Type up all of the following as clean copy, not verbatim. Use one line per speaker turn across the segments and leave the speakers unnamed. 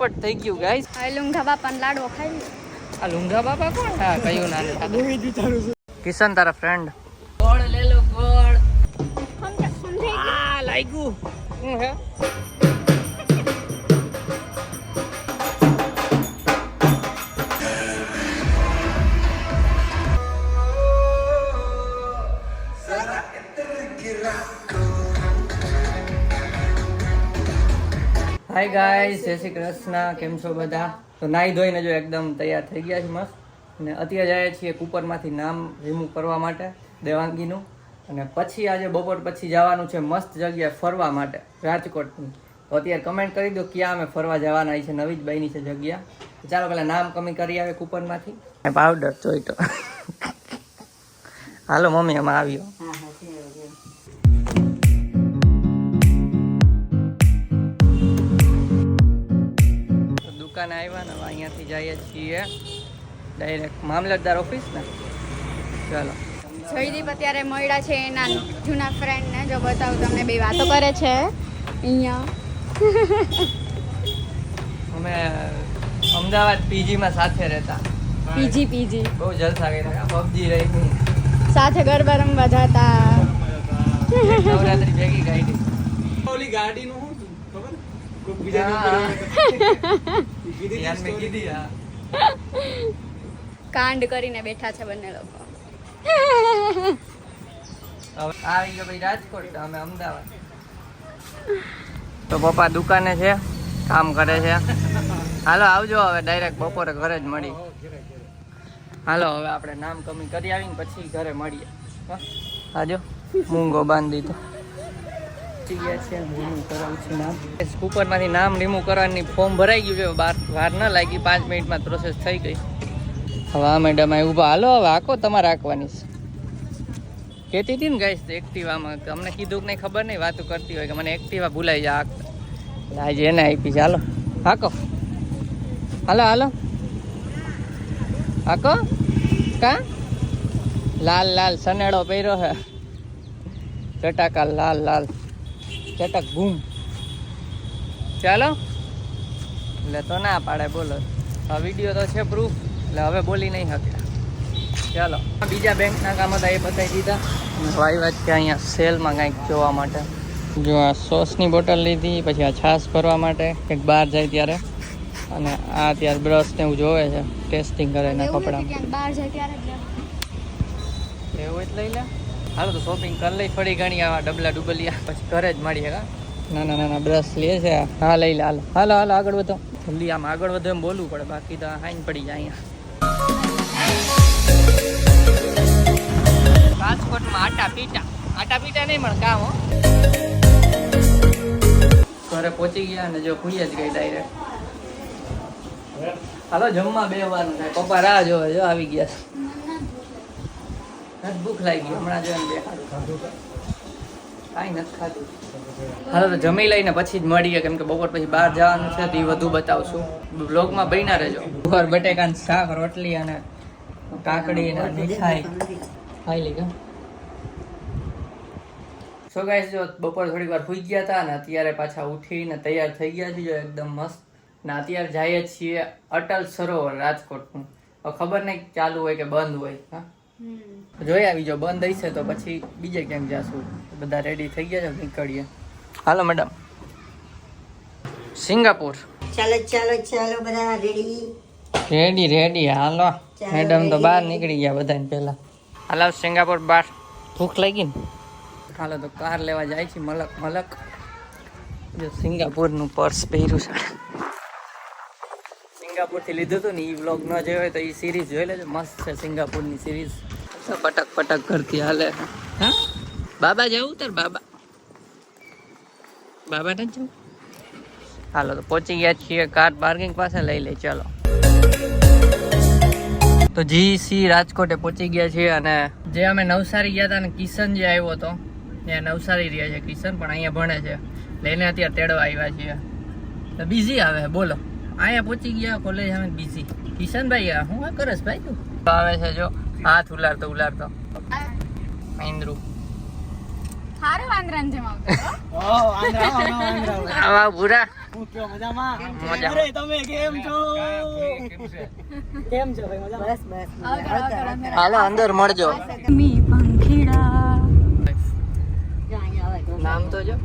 ચોપટ થઈ ગયું ગાઈસ.
લુંઘા બાપા લાડવો ખાઈ.
આ લુંઘા બાપા કોણ? હા કયું ના કિશન તારા ફ્રેન્ડ. ગોળ લે લો ગોળ. આ લાગ્યું. હું હે હાય ગાઈસ, જય શ્રી કૃષ્ણ. કેમ છો બધા? તો નાઈ ધોઈને જો એકદમ તૈયાર થઈ ગયા છે મસ્ત. અને અત્યારે જઈએ છીએ કુપરમાંથી નામ રિમૂવ કરવા માટે દેવાંગીનું. અને પછી આજે બપોર પછી જવાનું છે મસ્ત જગ્યાએ ફરવા માટે રાજકોટની. તો અત્યારે કમેન્ટ કરી દો ક્યાં અમે ફરવા જવાના છે. નવી જ બની છે જગ્યા. ચાલો પેલા નામ કમી કરી આવે કુપરમાંથી. પાવડર જોઈ તો હાલો મમ્મી એમાં આવ્યો. દુકાને આવ્યા ને અહીંયાથી જઈએ છીએ ડાયરેક્ટ મામલતદાર ઓફિસ ને. ચાલો
જયદીપ અત્યારે મળ્યા છે એના જૂના ફ્રેન્ડ ને. જો બતાવું તમને, બે વાતો કરે છે અહીંયા.
અમે અમદાવાદ પીજીમાં સાથે રહેતા.
પીજી
બહુ જલસા કર્યા. પબજી રહી
સાથે ગરબા રમવા જતા.
નવરાત્રી ભેગી કાઢી.
ઓલી ગાડીનું શું ખબર? કોક
કાંડ કરીને બેઠા છે બંને લોકો.
આવી ગયો ભાઈ રાજકોટ, અમે અમદાવાદ. તો પપ્પા દુકાને છે, કામ કરે છે. હાલો આવજો હવે ડાયરેક્ટ બપોરે ઘરે જ મળી. હાલો હવે આપણે નામ કમી કરી આવીને પછી ઘરે મળીએ. આજો મૂંગો બાંધી દીધો. કુપરમાંથી નામ રિમૂવ કરવાની ફોર્મ ભરાઈ ગયું છે. વાર ન લાગી, 5 મિનિટમાં પ્રોસેસ થઈ ગઈ. હવે આ મેડમ અહીં ઊભા. હાલો હવે આખો તમારે આંકવાની છે. કહેતી હતી ને ગાઈસ એક્ટિવામાં, અમને કીધું કે નહીં ખબર નહીં, વાતું કરતી હોય કે મને એક્ટિવા ભૂલાઈ જાય આંકતા. એટલે આજે એને આપી છે. હાલો હાકો, હાલો હાલો હાકો. કા લાલ લાલ સનેડો પહેર્યો છે, ચટાકા લાલ લાલ ચટક બૂમ. ચાલો એટલે તો ના પાડે. બોલો આ વિડીયો તો છે પ્રૂફ, એટલે હવે બોલી નહીં શકતા. ચાલો બીજા બેંકના કામ હતા એ બતાવી દીધા. ભાઈ વાત કે અહીંયા સેલમાં કાંઈક જોવા માટે. જો આ સોસની બોટલ લીધી, પછી આ છાશ ભરવા માટે કંઈક બહાર જાય ત્યારે. અને આ ત્યારે બ્રશ ને એવું જોવે છે, ટેસ્ટિંગ કરે એના કપડામાં.
બહાર જાય ત્યારે
એવું જ લઈ લે. હાલો તો શોપિંગ કરી લઈ થોડી ઘણી. આવા ડબલા ડુબલિયા પછી ઘરે જ મળીએ. કા નાના નાના બ્રશ લે છે. હા લઈ લે. હાલો હાલો હાલો આગળ વધો. જલ્દી આમ આગળ વધો એમ બોલવું પડે, બાકી તો હાઈન પડી જાય અહીંયા. રાજકોટમાં આટા પીટા નહીં મળે કામ. ઘરે પહોંચી ગયા અને જો ખુઈ જ ગઈ ડાયરેક્ટ. હાલો જમવા બેવાનું થાય. પપ્પા રાહ જોવે. જો આવી ગયા. ભૂખ લાગી ગઈ હમણાં જોઈને બેહાડું. કાંઈ નથી ખાધું. હાલો તો જમી લઈને પછી જ મળીએ, કેમ કે બપોર પછી બહાર જવાનું છે તો એ વધુ બતાવશું. બ્લોગમાં બન્યા રહેજો. ઘર બટેકાનું શાક, રોટલી અને કાકડી અને મીઠાઈ ખાઈ લીધું. સો ગાઈસ જો બપોર થોડીક વાર સૂઈ ગયા હતા ને અત્યારે પાછા ઉઠીને તૈયાર થઈ ગયા છે એકદમ મસ્ત. ને અત્યારે જઈએ છીએ અટલ સરોવર રાજકોટનું. ખબર નહીં ચાલુ હોય કે બંધ હોય. હા જોઈ આવી. જો બંધ હશે તો પછી બીજે ક્યાંક જાશું. બધા રેડી થઈ ગયા છે, નીકળીએ. હાલો મેડમ. સિંગાપુર.
ચાલો ચાલો ચાલો બધા રેડી
રેડી. હાલો મેડમ તો બહાર નીકળી ગયા બધાને પહેલા. હાલો સિંગાપુર બહાર. ભૂખ લાગી ને. હાલો તો કાર લેવા જાય છે મલક. જો સિંગાપુરનું પર્સ પહેર્યું છે. સિંગાપુરથી લીધું હતું ને, એ વ્લોગ ન જોયો હોય તો એ સિરીઝ જોઈ લેજો. મસ્ત છે સિંગાપુરની સિરીઝ. પટક કરતી હાલે. હા બાબા જવું તાર બાબા ને જવું. હાલો તો પહોંચી ગયા છીએ કાર પાર્કિંગ પાસે. લઈ લે ચાલો. તો જીસી રાજકોટે પહોંચી ગયા છીએ. અને જે અમે નવસારી ગયા હતા ને કિશન જે આવ્યો હતો ત્યાં નવસારી રહ્યા છે કિશન, પણ અહીંયા ભણે છે. લઈને અત્યારે તેડવા આવ્યા છીએ. તો બીઝી આવે બોલો. અહીંયા પહોંચી ગયા કોલેજ અમે બીઝી. કિશનભાઈ હું કરસ ભાઈ તું આવે છે. જો હાથ ઉલારતો મહેન્દ્રુ
હારો વાંદરાન જેમ આવતો.
આવા ભૂરા
હું કયો મજામાં
મજામાં.
અરે તમે કેમ છો કેમ છો ભાઈ મજામાં
બસ બસ
હાલો અંદર મળજો.
મી પંખીડા
જો અહીંયા આવે
નામ તો જો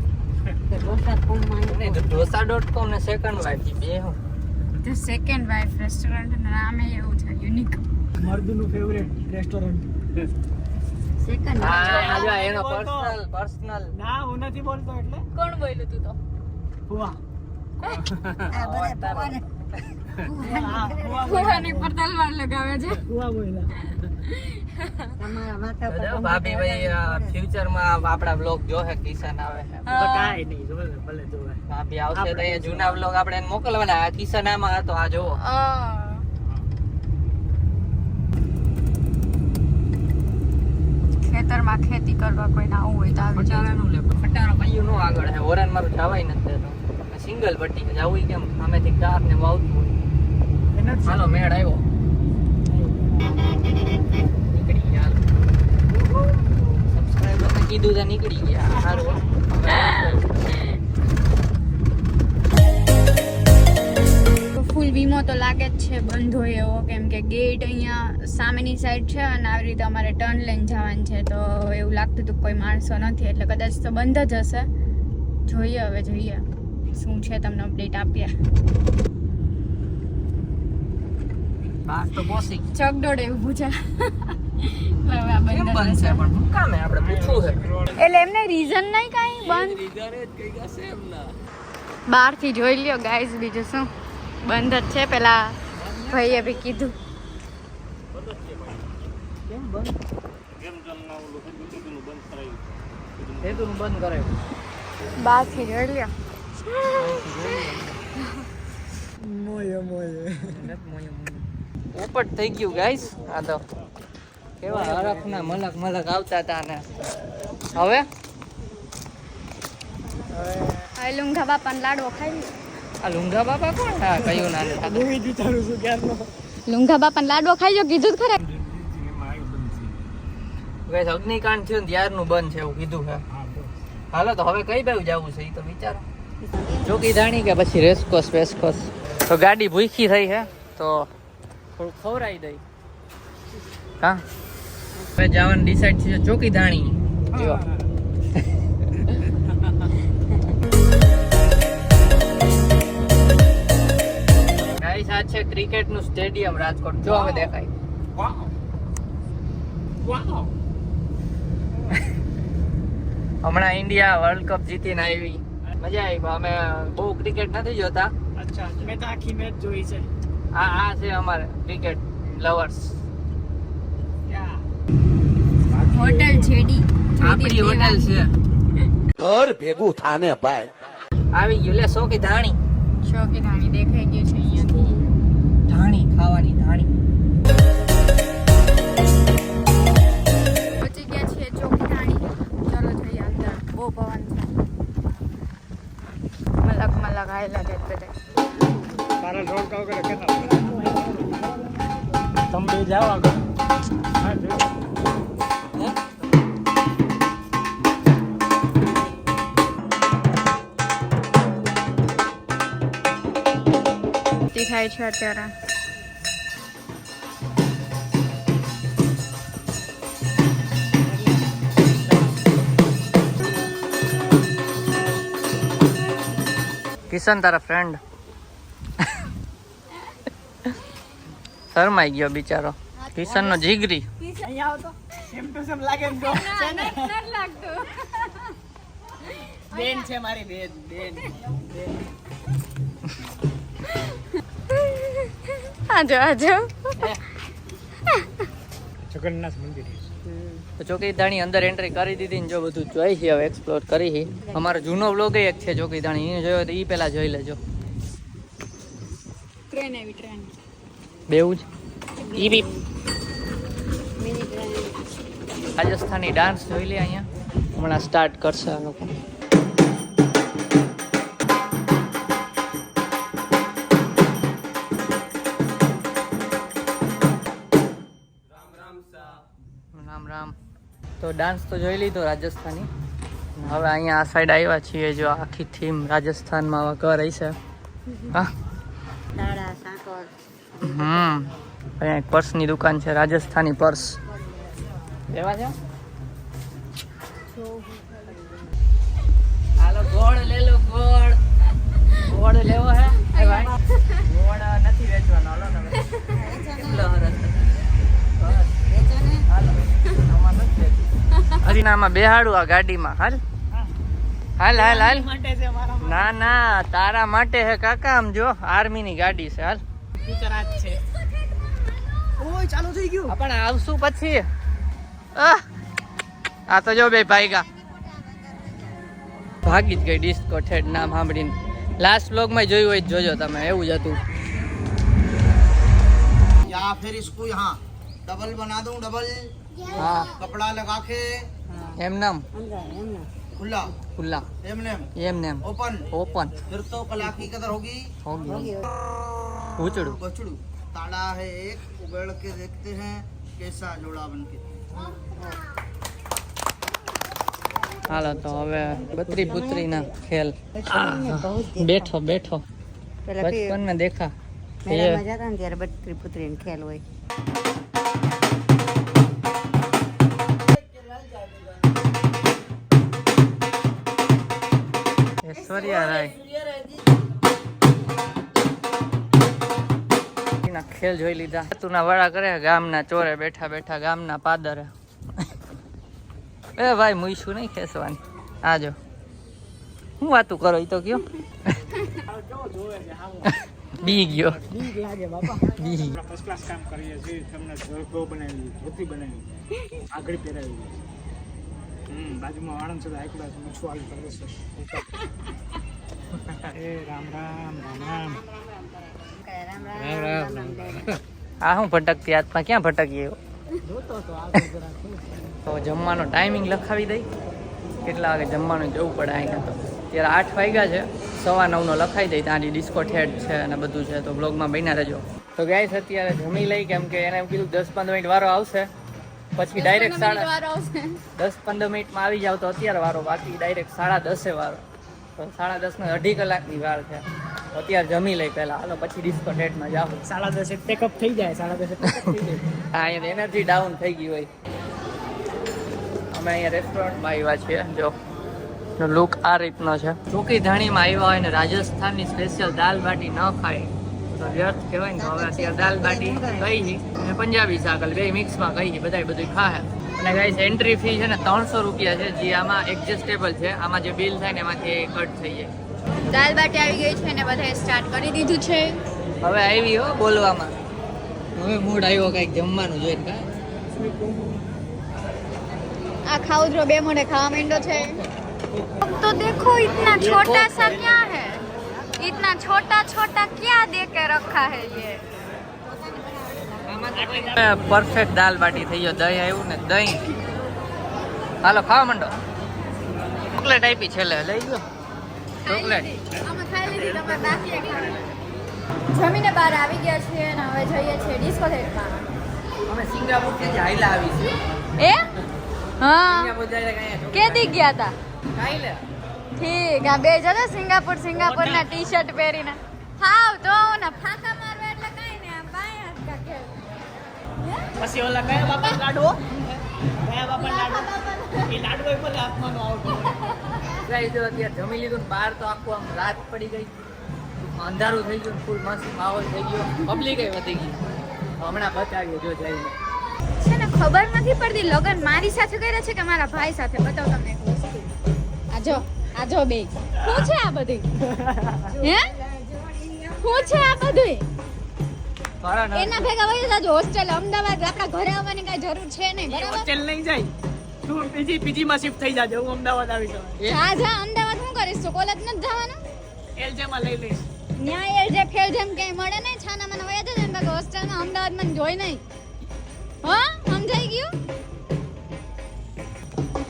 નહીં તો ઢોસા.com ને સેકન્ડ વાઇફ બે હું
ધ સેકન્ડ વાઇફ રેસ્ટોરન્ટ નામે એવું છે યુનિક.
મર્દનું ફેવરેટ રેસ્ટોરન્ટ
સેકન્ડ
હા જો એનો પર્સનલ
ના હું નથી બોલતો એટલે
કોણ બોલ્યું તું તો?
ફુવા
આ બધા પપ્પાને
ફુવાની પર તલવાર લગાવે છે.
ફુવા બોલ્યા
તમારા માથા પર
ભાભી ભાઈ ફ્યુચર માં આપડા બ્લોગ જોહે કિશન આવે છે
તો કાઈ નહીં જોવે ભલે જોવે
ભાભી આવશે તો એ જૂના બ્લોગ આપણે એને મોકલવાના. આ કિશન આમાં હતો આ જોવો.
ખેતરમાં ખેતી કરવા કોઈ ના આવું હોય તો આવી જાય.
ફટારાનું લે ફટારો પાયું નો આગળ છે ઓરાન મારું જવાય નથી દેતો. સિંગલ પટ્ટી જવું કેમ સામેથી કાર ને વાવતું
એને જ
હાલો મેળ આવ્યો નીકળી ગયા. સબસ્ક્રાઇબર ને કીધું તો નીકળી ગયા. સારું
ફૂલ વીમો તો લાગે જ છે બંધ હોય એવો, કેમ કે ગેટ અહીંયા સામેની સાઈડ છે અને આવી રીતે અમારે ટર્ન લઈને જવાનું છે. તો એવું લાગતું હતું કોઈ માણસો નથી એટલે કદાચ તો બંધ જ હશે. જોઈએ હવે જોઈએ શું છે, તમને અપડેટ આપીએ.
બહાર તો પહોંચી
ચકડોળ એવું પૂછે હવે આ
કેમ
બંધ
બંધ છે
હશે.
પણ શું કામ હે આપણે પૂછવું છે
એટલે એમને રીઝન નહીં કાંઈ બંધ
રીઝન જ કઈ હશે એમ ના.
બહારથી જોઈ લ્યો ગાઈઝ, બીજું શું બંધ જ છે. પેલા ભાઈએ બી કીધું.
કેમ બંધ હેતુનું બંધ કરાયું.
બહારથી જોઈ લ્યો.
મોય મોય
પોપટ થઈ ગયું ગાઈસ. આ તો કેવા હરખના મલક મલક આવતા હતા ને હવે
આ લુંઘા બાપાને લાડવો ખાઈ લ્યો.
આ લુંગા બાપા કોણ? હા કયું ના
હું ઈ વિચારું છું ક્યારનો
લુંઘા બાપાને લાડવો ખાઈ લો, કીધું જ ખરા.
ગાઈસ અગ્નિકાંડ થયું ને ત્યારનું બંધ છે એવું કીધું છે. હાલો તો હવે કઈ બાજુ જવું છે એ તો વિચારો. ચોકીદાણી કે પછી રેસકોસ વેસકોસ. તો ગાડી ભૂખી થઈ છે તો થોડું ખવડાવી દઈ. હા હવે જવાનું ડિસાઈડ છે ચોકીદાણી. જો ગાઈસ આ છે ક્રિકેટ નું સ્ટેડિયમ રાજકોટ. જો હવે દેખાય.
વાવ વાવ
હમણાં ઇન્ડિયા વર્લ્ડ કપ જીતીને આવી, મજા આવી. અમે બહુ ક્રિકેટ નથી જોતા.
અચ્છા મેં તો આખી મેચ જોઈ છે
આ છે અમારે ક્રિકેટ લવર્સ.
હોટલ જેડી
આપણી હોટેલ છે.
ઘર ભેગું થાને ભાઈ
આવી ગયું લે સોકી ધાણી.
ચોકીદાણી દેખાઈ ગયું છે અહીંયાથી.
ધાણી ખાવાની ધાણી.
પહોંચી ગયા છીએ ચોકીદાણી. ચલો જઈએ અંદર. બહુ પવન છે. મલક મલક આયેલા છે બધે.
તારા રોડ કાવ કરે કેતા તમે બે જાઓ આગળ હા જો
થાય છે અત્યારે.
કિશન તારા ફ્રેન્ડ શરમાઈ ગયો બિચારો. કિશન નો જીગરી.
અહીંયા આવો તો સેમ ટુ સેમ લાગે એમ જો બેન છે મારી બેન બેન
આજો આજો.
જગન્નાથ મંદિર
તો ચોકીદાણી અંદર એન્ટ્રી કરી દીધી ને જો બધું જોઈ છે હવે એક્સપ્લોર કરી છે. અમારો જૂનો વ્લોગ એક છે ચોકીદાણી, એને જોયો તો એ પેલા જોઈ લેજો.
ટ્રેન આવી ટ્રેન.
બેવું જ ઈ બી રાજસ્થાની ડાન્સ જોઈ લે અહીંયા. હમણાં સ્ટાર્ટ કરશે આ લોકો. રામ રામ. તો ડાન્સ તો જોઈ લીધો રાજસ્થાની. હવે અહીંયા આ સાઈડ આવ્યા છીએ, જો આખી થીમ રાજસ્થાનમાં આવા ઘર હશે. હા
દાડા સાકર
અહીંયા એક પર્સની દુકાન છે, રાજસ્થાની પર્સ લેવા છે. હાલો ગોળ લે લો, ગોળ ગોળ લેવો હે એ ભાઈ? ગોળ નથી વેચવાનો. હાલો તમે કેટલો હરસ હાલો આમાં નથી વેચવું. હજી ના આમાં બેહાડું આ ગાડીમાં. હાલ હાલ હાલ હાલ.
માટે છે મારા
ના ના તારા માટે હે કાકા. આમ જો આર્મી ની ગાડી છે. હાલ
ફ્યુચર આજ છે. ઓય ચાલુ થઈ ગયું.
પણ આવશું પછી. આ તો જો બે ભાઈગા ભાગી જ ગઈ ડિસ્કો ઠેડ નામ સાંભળીને. લાસ્ટ વ્લોગ માં જોયું હોય જોજો તમે, એવું જ હતું.
या फिर इसको यहाँ डबल बना दूं, डबल
હા
कपड़ा लगा के
એમ નામ
खुला
ખુલ્લા
एमने
એમ નેમ
ओपन
ઓપન
फिर तो कला की कदर होगी।
ઉચડું
बछड़ू ताड़ा है एक, उगड़ के देखते हैं कैसा जोड़ा बन के।
હાલો તો હવે બત્રી પુત્રી ના ખેલ. બેઠો બેઠો બચપન में देखा
મેળામાં જતા ને ત્યારે બત્રી પુત્રીને ખેલ હોય.
ऐश्वर्या राय ના ખેલ જોઈ લીધા. તુના વડા કરે ગામના ચોરે બેઠા બેઠા ગામના પાદરે. એ ભાઈ મુઈશું નહીં ખેસવાની. આજો હું વાતું કરો ઈ તો કયો. બી ગયો
બીક લાગે બાપા.
બી
આપણે ફર્સ્ટ ક્લાસ કામ કરીએ છીએ. તમને ગો બનાવી, ધોતી બનાવી, આગળ પહેરાવી. બાજુમાં વાળંદ છે, હાઈ ક્લાસ મછુઆલ કરે છે. એ રામ રામ રામ રામ.
આ હું ભટકતી હાથમાં ક્યાં ભટકી એવો.
જોતો તો આગળ જરા
તો જમવાનો ટાઈમિંગ લખાવી દઈ, કેટલા વાગે જમવાનું જવું પડે. અહીંયા તો ત્યારે 8 વાગ્યા છે, 9:15 લખાઈ દઈ. ત્યાંથી ડિસ્કો ઠેડ છે અને બધું છે, તો બ્લોગમાં બન્યા રહેજો. તો ગાઈસ અત્યારે જમી લઈ, કેમ કે એને એમ કીધું 10-15 મિનિટ વારો આવશે, પછી ડાયરેક્ટ 10-15 મિનિટમાં આવી જાવ તો અત્યારે વારો, બાકી ડાયરેક્ટ 10:30 વારો. તો 10:30 ને 2.5 કલાકની વાર છે. તો અત્યારે જમી લઈ પહેલા, હાલો પછી ડિસ્કો ઠેડમાં જાવ.
10:30 પેકઅપ થઈ જાય. 10:30 પેકઅપ થઈ જાય.
હા અહીંયા એનર્જી ડાઉન થઈ ગઈ હોય. અમે અહીંયા રેસ્ટોરન્ટમાં આવ્યા છીએ, જો લુક આ રીતનો છે. ચોકી ધાણીમાં આવ્યા હોય ને રાજસ્થાનની સ્પેશિયલ દાલ બાટી ન ખાય તો વ્યર્થ કહેવાય ને. તો હવે અત્યારે દાલ બાટી કઈ છે અને પંજાબી શાકલ બે મિક્સમાં કઈ છે, બધા બધું ખાય. અને ગાઈસ એન્ટ્રી ફી છે ને 300 રૂપિયા છે, જે આમાં એડજસ્ટેબલ છે. આમાં જે બિલ થાય ને એમાંથી કટ થઈ જાય.
દાલ બાટી આવી ગઈ છે ને બધાએ સ્ટાર્ટ કરી દીધું છે.
હવે આવી હો બોલવામાં, હવે મૂડ આવ્યો કંઈક જમવાનું જોઈને. કા
આ ખાઉદ્રો બે મોઢે ખાવા માંડ્યો છે. अब तो देखो इतना छोटा सा क्या है, इतना छोटा छोटा क्या दे के रखा है ये.
પરફેક્ટ દાલ બાટી થઈ ગયો. દહીં આવ્યું ને દહીં. હાલો ખાવા માંડો. ચોકલેટ આપી છેલ્લે, લઈ ગયો ચોકલેટ.
આમાં ખાઈ લીધી તમે, બાકી ખાવાની. જમીને બહાર આવી ગયા છીએ અને હવે જઈએ છીએ ડિસ્કો થિયેટરમાં.
અમે સિંગાપુર થી હાઈલા આવી છે.
એ હા
સિંગાપુર જાય કઈ
કેદી ગયા હતા?
ખાઈ લે.
ઠીક. આ બે જણા સિંગાપુર ના ટી-શર્ટ પહેરીને હાવ તો ને ફાંકા મારવા એટલે કાઈ ને આમ બાય હાથ કાકે.
પછી ઓલા કયા બાપા લાડવો, કયા બાપા લાડવો, એ લાડવો એ બોલે હાથમાં નો આવતો.
ગાઈસ જો અત્યારે જમી લીધું ને બહાર તો આખું આમ રાત પડી ગઈ, અંધારું થઈ ગયું, ફૂલ મસ્ત માહોલ થઈ ગયો, પબ્લિક એ વધી ગઈ. હમણાં બચાવ્યો જો જઈને.
છે ને ખબર નથી પડતી લગન મારી સાથે કર્યા છે કે મારા ભાઈ સાથે. બતાવ તમને એક વસ્તુ. આ જો બે શું છે આ બધી? હે શું છે આ બધું?
મારા નળ
એના ભેગા વહી જાજો હોસ્ટેલ અમદાવાદ. આપણા ઘરે આવવાની કઈ જરૂર છે નહીં, બરાબર?
હોસ્ટેલ નહીં જાય, તું પીજી માં શિફ્ટ થઈ જાજે. હું અમદાવાદ આવી જાઉં.
જા અમદાવાદ શું કરીશ? તો કોલેજ નથી જવાનું?
એલજે માં લઈ લઈશ.
ન્યાય એલ જે ફેલ જેમ કઈ મળે નહીં. છાના મને વયા જજો ને બાકી હોસ્ટેલમાં અમદાવાદમાં જોઈ નહીં. હા સમજાઈ ગયું?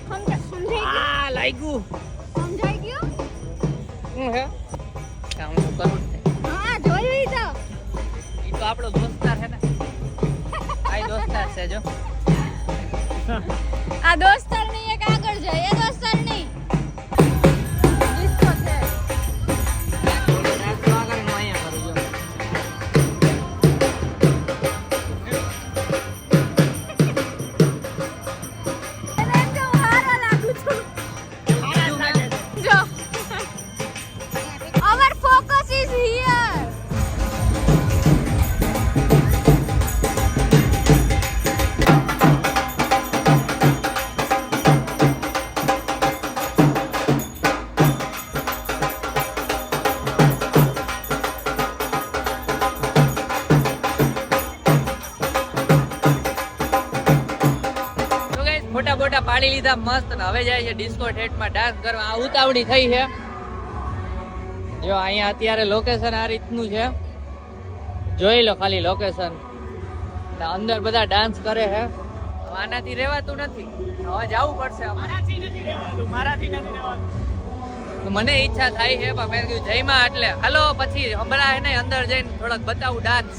સમજાઈ ગયું?
આ લાગ્યું
સમજાઈ ગયું?
શું હે કામ તો કરું જ નહીં.
હા જોયું ઈ તો.
ઈ તો આપણો દોસ્તાર છે ને. આ દોસ્તાર છે જો.
આ દોસ્તાર નહીં, એક આગળ જાય. એ દોસ્તાર નહીં.
પાડી લીધા મસ્ત ને હવે જાય છે ડિસ્કો થિયેટરમાં ડાન્સ કરવા. આ ઉતાવળી થઈ છે. જો અહીંયા અત્યારે લોકેશન આ રીતનું છે, જોઈ લો ખાલી લોકેશન. અંદર બધા ડાન્સ કરે છે. આનાથી રહેવાતું નથી, હવે જવું પડશે. મને ઈચ્છા થાય છે પણ મેં કીધું જયમાં એટલે હાલો પછી હમણાં ને અંદર જઈને થોડોક બતાવું ડાન્સ.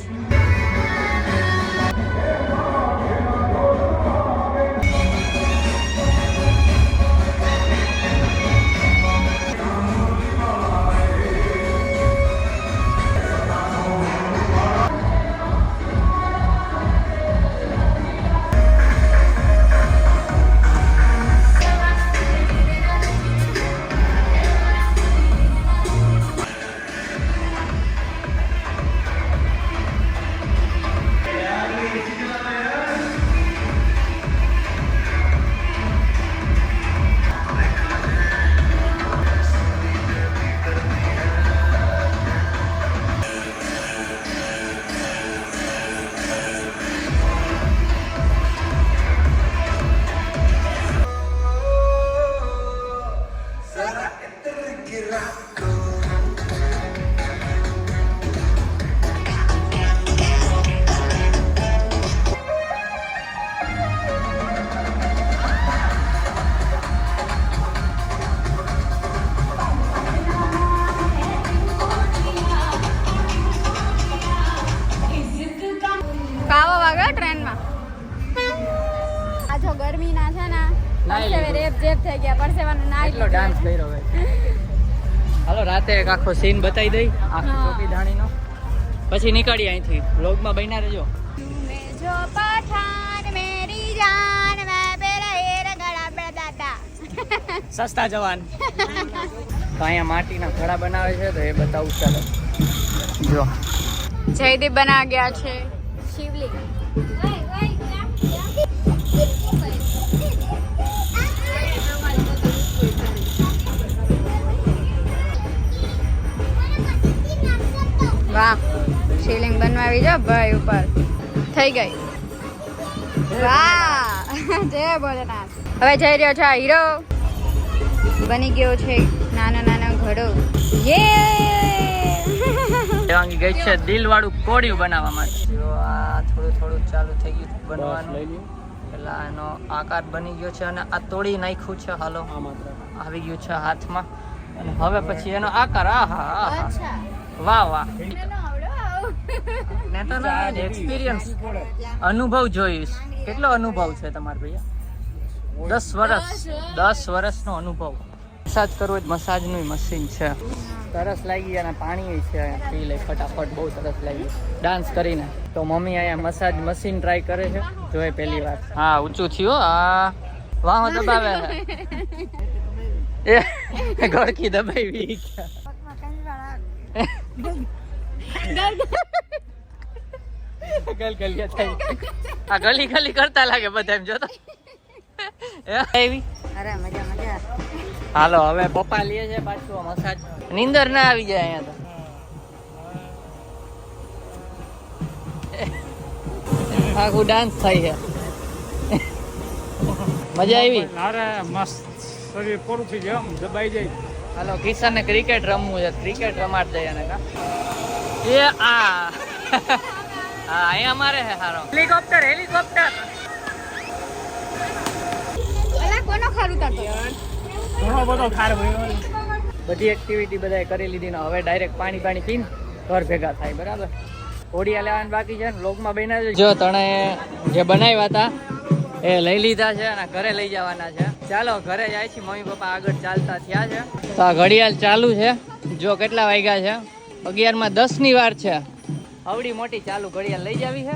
ટ્રેનમાં આ જો ગરમી ના છે ને પરસેવે રેપ જેપ થઈ ગયા. પરસેવાનું ના
એટલો ડાન્સ કર્યો ભાઈ. હાલો રાતે એક આખો સીન બતાવી દઈ આખી ચોકી ધાણીનો, પછી નીકળી અહીંથી. વ્લોગમાં બન્યા રહેજો.
જો પઠાન મેરી જાન મેં પેરા હેર ગળા બડાતા
સસ્તા જવાન. તો અહીંયા માટીના ઘડા બનાવે છે તો એ બતાવું. ચાલો જો
જયદીપ બના ગયા છે શિવલિંગ. વાહ, શિવલિંગ બનવાવી જો ભાઈ ઉપર થઈ ગઈ. વાહ, જય ભોલેનાથ. હવે જઈ રહ્યો છે હીરો. બની ગયો છે નાનો નાનો ઘડો.
દેવાંગી ગઈ છે દિલ વાળું કોડિયું બનાવવા માટે. જો આ થોડું થોડું ચાલુ થઈ ગયું બનવાનું. પેલા એનો આકાર બની ગયો છે અને આ તોડી નાખ્યું છે. હાલો આવી ગયું છે હાથમાં અને હવે પછી એનો આકાર. આહા વાહ વાહ. ને તો એક્સપિરિયન્સ અનુભવ જોઈશ. કેટલો અનુભવ છે તમારે ભૈયા? 10 વર્ષનો અનુભવ. મસાજ કરવો જ મસાજનું મશીન છે. સરસ લાગી અને પાણી છે પી લે ફટાફટ. બહુ સરસ લાગ્યું ડાન્સ કરીને. તો મમ્મી અહીંયા મસાજ મશીન ટ્રાય કરે છે. જોઈ પહેલી વાર. હા ઊંચું થયું. આ વાહ દબાવે એ ગળકી દબાવી. આ ગલી ગલી કરતા લાગે બધા એમ જોતો.
અરે મજા મજા.
હાલો હવે પપ્પા લે છે પાછું મસાજ. નીંદર ના આવી જાય અહીંયા તો. આખું ડાન્સ થાય છે. મજા આવી?
અરે મસ્ત. શરીર પૂરું થઈ જાય, દબાઈ જાય.
હાલો કિશનને ક્રિકેટ રમવું છે. ક્રિકેટ રમાડ દે એને કા. એ આ હા અહીંયા અમારે છે સારો. હેલિકોપ્ટર
કોનો ખારું તાતો
ઘણો બધો ખાર ભર્યો.
બધી એક્ટિવિટી બધાએ કરી લીધી ને હવે ડાયરેક્ટ પાણી પીને ઘર ભેગા થાય. બરાબર. ઓડિયા લેવાનું બાકી છે ને વ્લોગમાં બન્યા. જો તણે જે બનાવ્યા હતા એ લઈ લીધા છે અને ઘરે લઈ જવાના છે. ચાલો ઘરે જાય છે. મમ્મી પપ્પા આગળ ચાલતા થયા છે. તો આ ઘડિયાળ ચાલુ છે. જો કેટલા વાગ્યા છે? 11:10 વાર છે. આવડી મોટી ચાલુ ઘડિયાળ લઈ જાવી છે.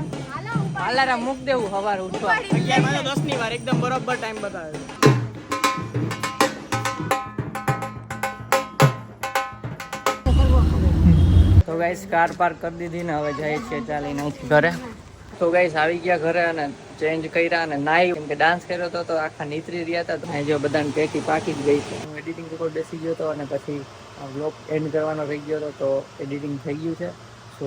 અલાર્મ મૂક દેવું સવાર ઉઠવા.
11:10 વાર એકદમ બરોબર ટાઈમ બતાવે.
તો ગાઈસ કાર પાર્ક કરી દીધી ને હવે જાય છે ચાલીને અહીંથી ઘરે. તો ગાઈસ આવી ગયા ઘરે અને ચેન્જ કર્યા અને નાઈ. કેમ કે ડાન્સ કર્યો હતો તો આખા નીતરી રહ્યા હતા. અહીં જો બધાને પેટી પાકી જ ગઈ છે. હું એડિટિંગ રેકોર્ડ બેસી ગયો હતો અને પછી વ્લોગ એન્ડ કરવાનો રહી ગયો હતો તો એડિટિંગ થઈ ગયું છે. સો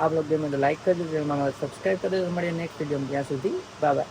આ વ્લોગ ગમે તો લાઈક કરજો, ચેનલમાં સબસ્ક્રાઈબ કરી દેજો. મળીએ નેક્સ્ટ વિડીયોમાં. ત્યાં સુધી બાય બાય.